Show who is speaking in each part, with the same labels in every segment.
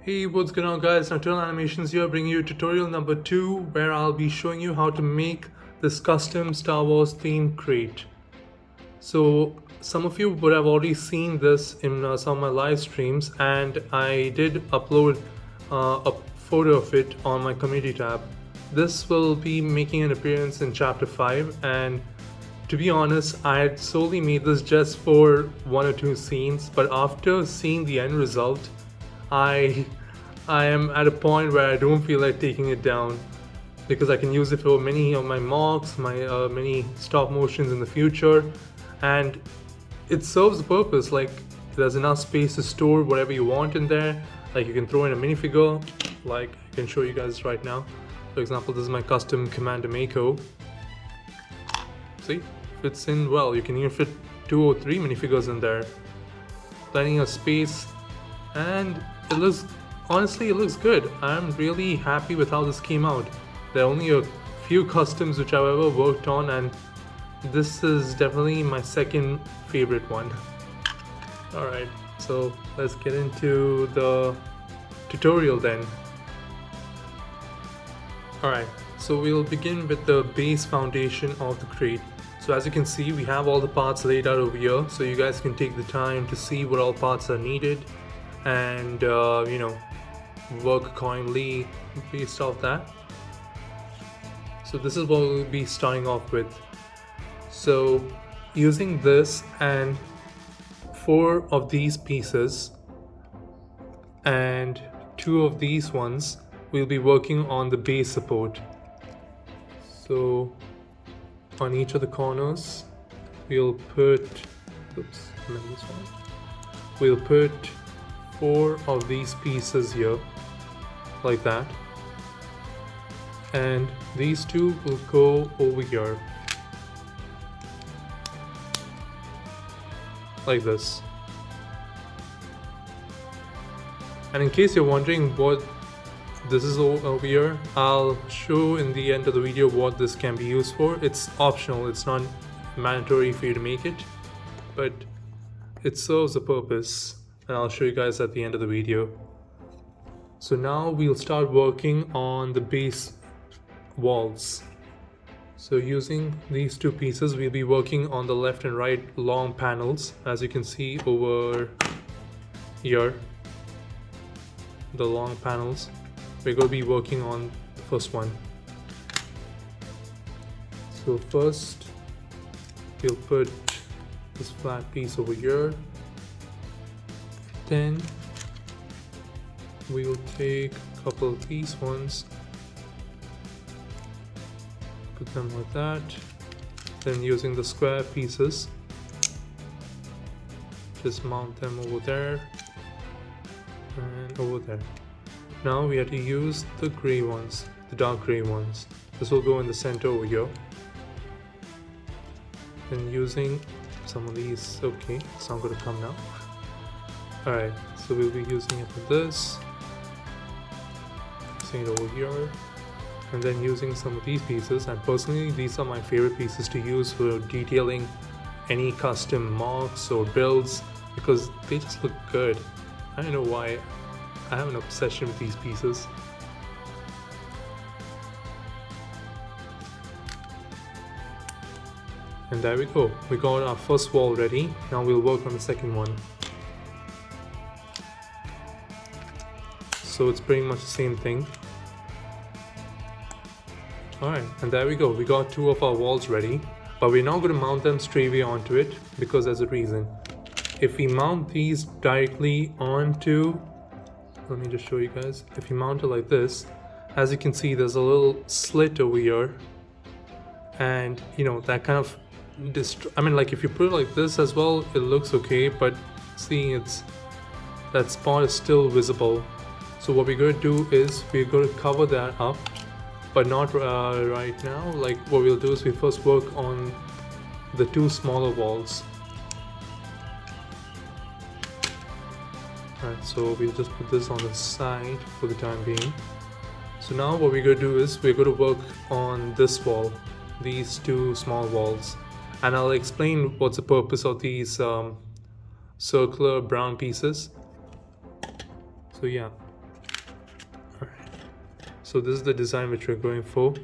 Speaker 1: Hey, what's going on guys? Nocturnal Animations here, bringing you tutorial number 2 where I'll be showing you how to make this custom Star Wars themed crate. So some of you would have already seen this in some of my live streams, and I did upload a photo of it on my community tab. This will be making an appearance in chapter 5, and to be honest, I had solely made this just for 1 or 2 scenes, but after seeing the end result, I am at a point where I don't feel like taking it down, because I can use it for many of my Mocs, my many stop motions in the future, and it serves the purpose. Like, there's enough space to store whatever you want in there. Like, you can throw in a minifigure, like I can show you guys right now. For example, this is my custom Commander Mako. See, fits in well. You can even fit 2 or 3 minifigures in there. Plenty of space, and it looks, honestly, it looks good. I'm really happy with how this came out. There are only a few customs which I've ever worked on, and this is definitely my second favorite one. Alright, so let's get into the tutorial then. Alright, so we'll begin with the base foundation of the crate. So as you can see, we have all the parts laid out over here, so you guys can take the time to see what all parts are needed and work accordingly based off that. So this is what we'll be starting off with. So using this and 4 of these pieces and 2 of these ones, we'll be working on the base support. So on each of the corners we'll put we'll put 4 of these pieces here, like that, and these 2 will go over here, like this. And in case you're wondering what this is over here, I'll show in the end of the video what this can be used for. It's optional, it's not mandatory for you to make it, but it serves a purpose, and I'll show you guys at the end of the video. So now we'll start working on the base walls. So using these 2 pieces, we'll be working on the left and right long panels, as you can see over here, the long panels. We're going to be working on the first one. So first we'll put this flat piece over here, then we'll take a couple of these ones, put them like that, then using the square pieces just mount them over there and over there. Now we have to use the gray ones, the dark gray ones. This will go in the center over here. And using some of these, okay, it's not going to come now. Alright, so we'll be using it for this, using it over here, and then using some of these pieces. And personally, these are my favorite pieces to use for detailing any custom Mocs or builds, because they just look good. I don't know why. I have an obsession with these pieces. And there we go. We got our first wall ready. Now we'll work on the second one. So it's pretty much the same thing. Alright, and there we go. We got 2 of our walls ready. But we're not going to mount them straight away onto it, because there's a reason. If we mount these directly onto, let me just show you guys. If you mount it like this, as you can see, there's a little slit over here, and that kind of I mean, like, if you put it like this as well, it looks okay, but see, that spot is still visible. So what we're going to do is we're going to cover that up, but not right now. Like, what we'll do is we first work on the 2 smaller walls. Alright, so we'll just put this on the side for the time being. So now what we're going to do is we're going to work on this wall, these 2 small walls, and I'll explain what's the purpose of these circular brown pieces. So yeah, So this is the design which we're going for.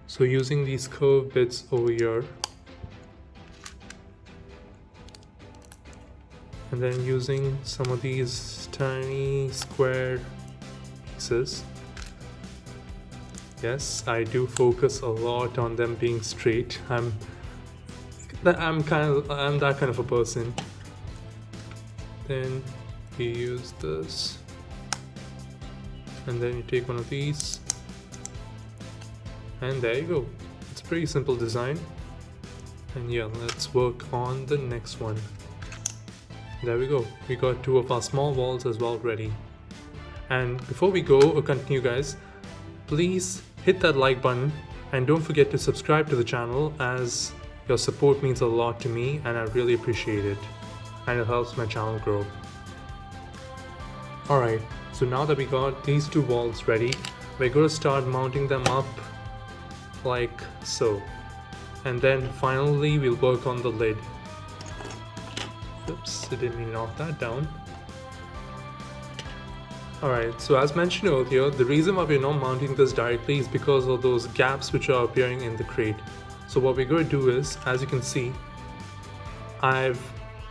Speaker 1: So using these curved bits over here, and then using some of these tiny square pieces. Yes, I do focus a lot on them being straight. I'm that kind of a person. Then you use this, and then you take one of these, and there you go. It's a pretty simple design. And yeah, let's work on the next one. There we go. We got two of our small walls as well ready. And before we go or continue, guys, please hit that like button and don't forget to subscribe to the channel, as your support means a lot to me and I really appreciate it, and it helps my channel grow. Alright, so now that we got these two walls ready, we're going to start mounting them up like so. And then finally we'll work on the lid. Oops, I didn't mean to knock that down. Alright, so as mentioned earlier, the reason why we're not mounting this directly is because of those gaps which are appearing in the crate. So what we're going to do is, as you can see, I've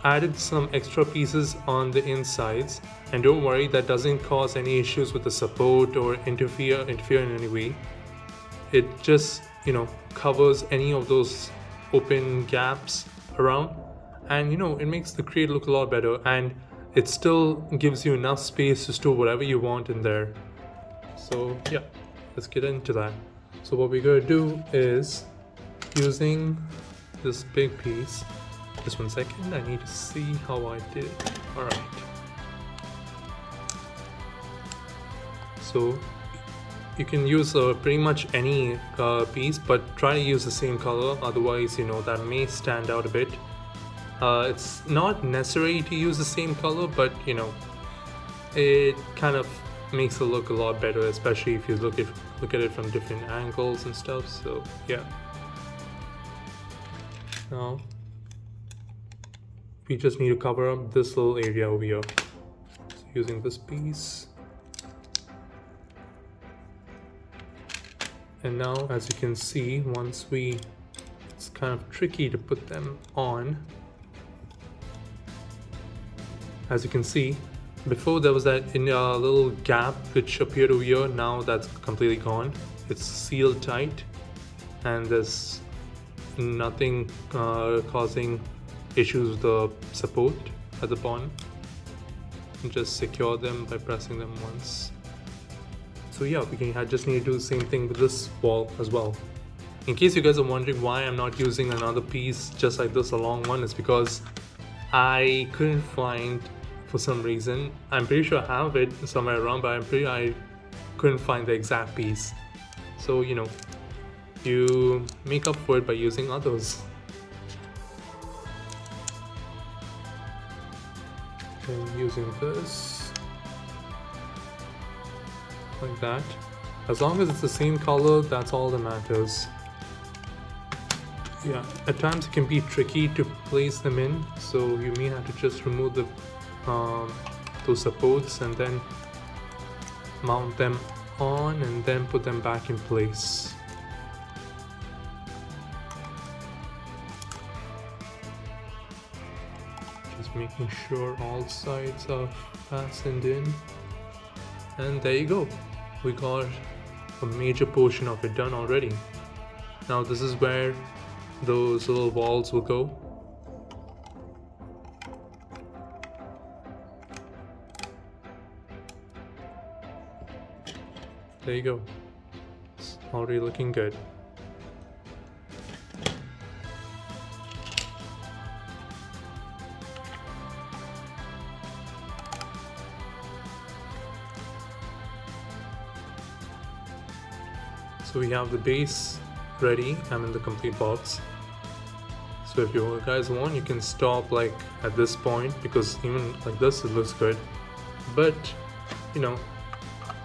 Speaker 1: added some extra pieces on the insides, and don't worry, that doesn't cause any issues with the support or interfere in any way. It just, covers any of those open gaps around, and it makes the crate look a lot better, and it still gives you enough space to store whatever you want in there. So yeah, let's get into that. So what we're going to do is, using this big piece, just 1 second, I need to see how I did it. Alright, so you can use pretty much any piece, but try to use the same color, otherwise that may stand out a bit. It's not necessary to use the same color, but it kind of makes it look a lot better, especially if you look at it from different angles and stuff. So yeah. Now we just need to cover up this little area over here. So using this piece. And now, as you can see, it's kind of tricky to put them on. As you can see, before there was that little gap which appeared over here. Now that's completely gone. It's sealed tight, and there's nothing causing issues with the support at the bottom. You just secure them by pressing them once. So yeah, I just need to do the same thing with this wall as well. In case you guys are wondering why I'm not using another piece just like this, a long one, it's because I couldn't find, for some reason, I'm pretty sure I have it somewhere around, but I couldn't find the exact piece. So you make up for it by using others. And using this like that. As long as it's the same color, that's all that matters. Yeah, at times it can be tricky to place them in, so you may have to just remove those supports and then mount them on and then put them back in place. Just making sure all sides are fastened in, and there you go. We got a major portion of it done already. Now this is where those little walls will go. There you go. It's already looking good. So we have the base ready. I'm in the complete box. So if you guys want, you can stop like at this point, because even like this it looks good. But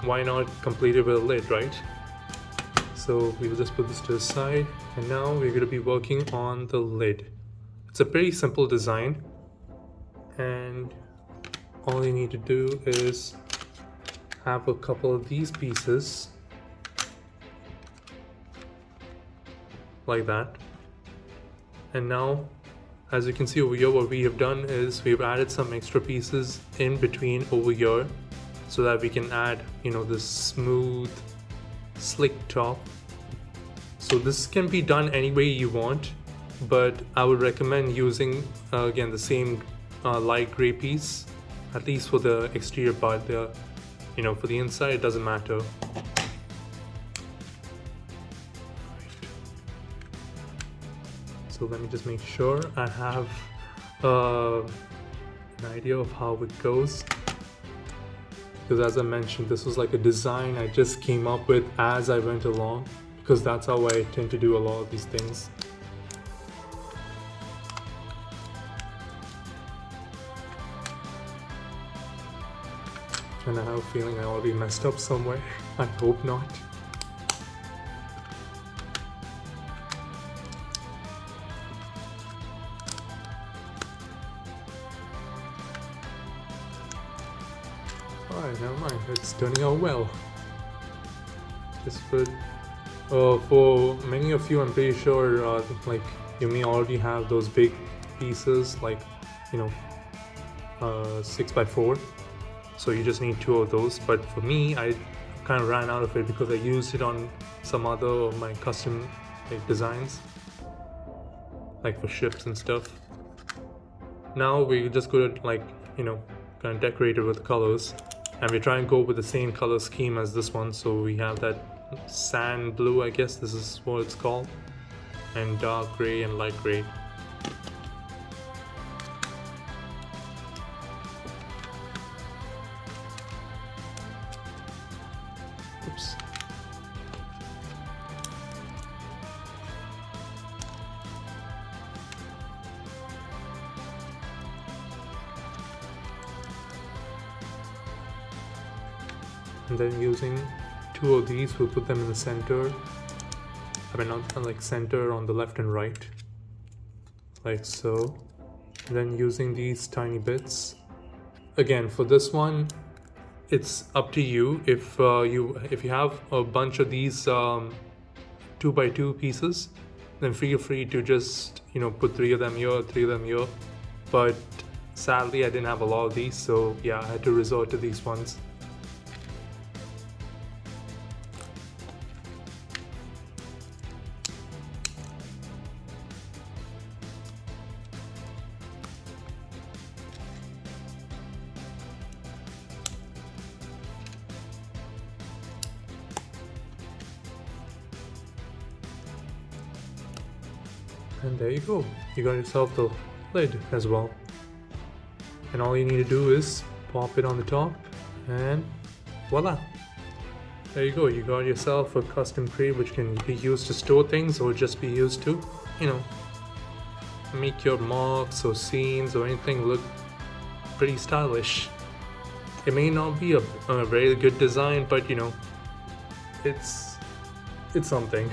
Speaker 1: why not complete it with a lid, right? So we'll just put this to the side, and now we're going to be working on the lid. It's a pretty simple design, and all you need to do is have a couple of these pieces like that. And now, as you can see over here, what we have done is we've added some extra pieces in between over here so that we can add, this smooth, slick top. So this can be done any way you want, but I would recommend using again the same light gray piece, at least for the exterior part. For the inside it doesn't matter. So let me just make sure I have an idea of how it goes, because as I mentioned, this was like a design I just came up with as I went along, because that's how I tend to do a lot of these things. And I have a feeling I already messed up somewhere. I hope not. Alright, never mind. It's turning out well. Just put... for many of you, I'm pretty sure like you may already have those big pieces, like 6x4. So you just need 2 of those. But for me, I kind of ran out of it because I used it on some other of my custom designs, like for ships and stuff. Now we're just going to kind of decorate it with colors, and we try and go with the same color scheme as this one. So we have that sand blue, I guess this is what it's called, and dark gray and light gray. Oops. And then using 2 of these, we'll put them in the center. I mean, not like center on the left and right, like so. And then using these tiny bits. Again, for this one, it's up to you. If you have a bunch of these 2x2 pieces, then feel free to just put 3 of them here, 3 of them here. But sadly, I didn't have a lot of these, so yeah, I had to resort to these ones. And there you go, you got yourself the lid as well. And all you need to do is pop it on the top, and voila! There you go, you got yourself a custom crate which can be used to store things, or just be used to, make your Mocs or scenes or anything look pretty stylish. It may not be a very good design, but it's something.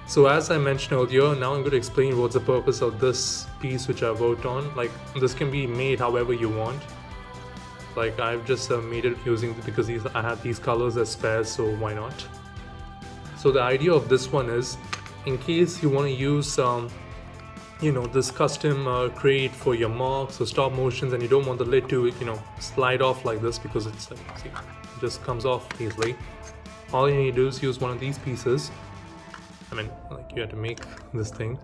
Speaker 1: So as I mentioned earlier, now I'm going to explain what's the purpose of this piece which I worked on. Like, this can be made however you want. Like, I've just made it using, because I had these colors as spares, so why not? So the idea of this one is, in case you want to use this custom crate for your Mocs or Stopmotions, and you don't want the lid to slide off like this, because it's like, see, it just comes off easily. All you need to do is use one of these pieces. I mean, like, you have to make this thing,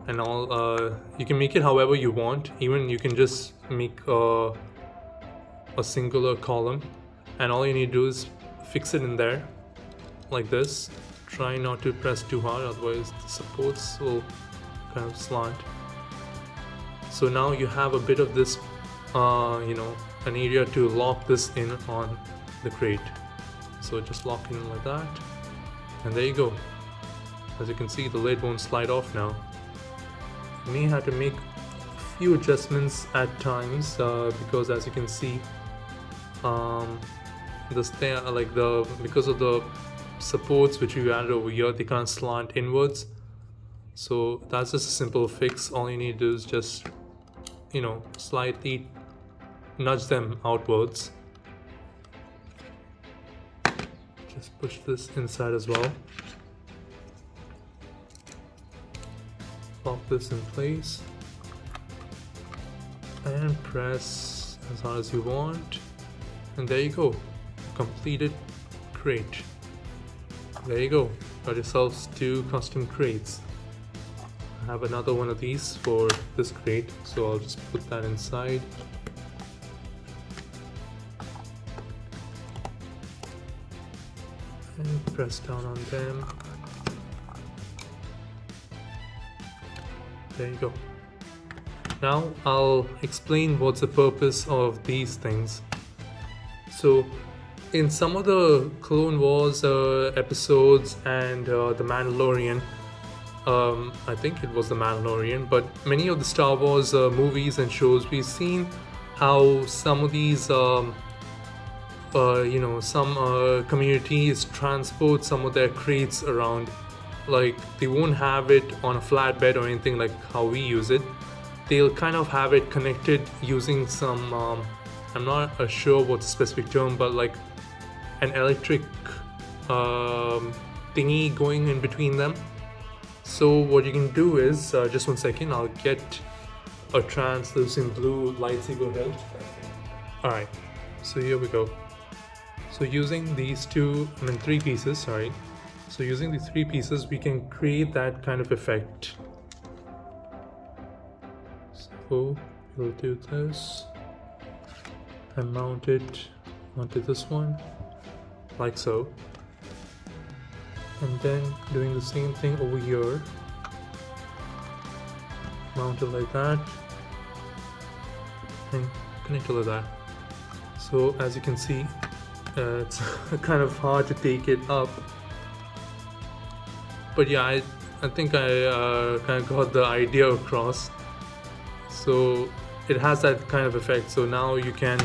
Speaker 1: and all you can make it however you want. Even you can just make a singular column, and all you need to do is fix it in there like this. Try not to press too hard, otherwise the supports will kind of slant. So now you have a bit of this an area to lock this in on the crate. So just lock in like that, and there you go. As you can see, the lid won't slide off now. You may have to make a few adjustments at times, because as you can see, because of the supports which you added over here, they can't slant inwards. So that's just a simple fix. All you need to do is just slightly nudge them outwards. Just push this inside as well. lock this in place and press as hard as you want, and there you go, completed crate. There you go, got yourselves 2 custom crates. I have another one of these for this crate, so I'll just put that inside. And press down on them. There you go. Now I'll explain what's the purpose of these things. So in some of the Clone Wars episodes and The Mandalorian, I think it was The Mandalorian, but many of the Star Wars movies and shows, we've seen how some of these some communities transport some of their crates around. Like, they won't have it on a flatbed or anything like how we use it. They'll kind of have it connected using some I'm not sure what's the specific term, but like an electric thingy going in between them. So what you can do is, just one second, I'll get a translucent blue lightsaber hilt. Alright, so here we go. So using these 3 pieces, sorry. So using the 3 pieces, we can create that kind of effect. So we'll do this and mount it onto this one, like so. And then doing the same thing over here. Mount it like that and connect it like that. So as you can see, it's kind of hard to take it up. But yeah, I think I kind of got the idea across. So it has that kind of effect. So now you can,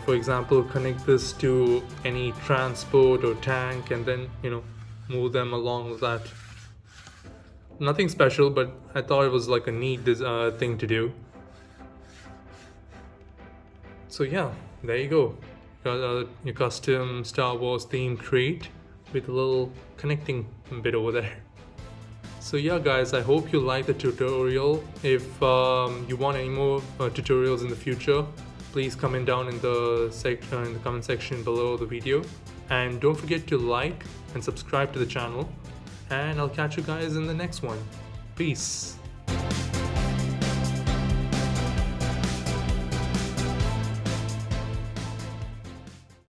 Speaker 1: for example, connect this to any transport or tank and then, move them along with that. Nothing special, but I thought it was like a neat thing to do. So yeah, there you go. Got your custom Star Wars themed crate with a little connecting bit over there. So yeah guys, I hope you liked the tutorial. If you want any more tutorials in the future, please comment down in the comment section below the video. And don't forget to like and subscribe to the channel. And I'll catch you guys in the next one. Peace.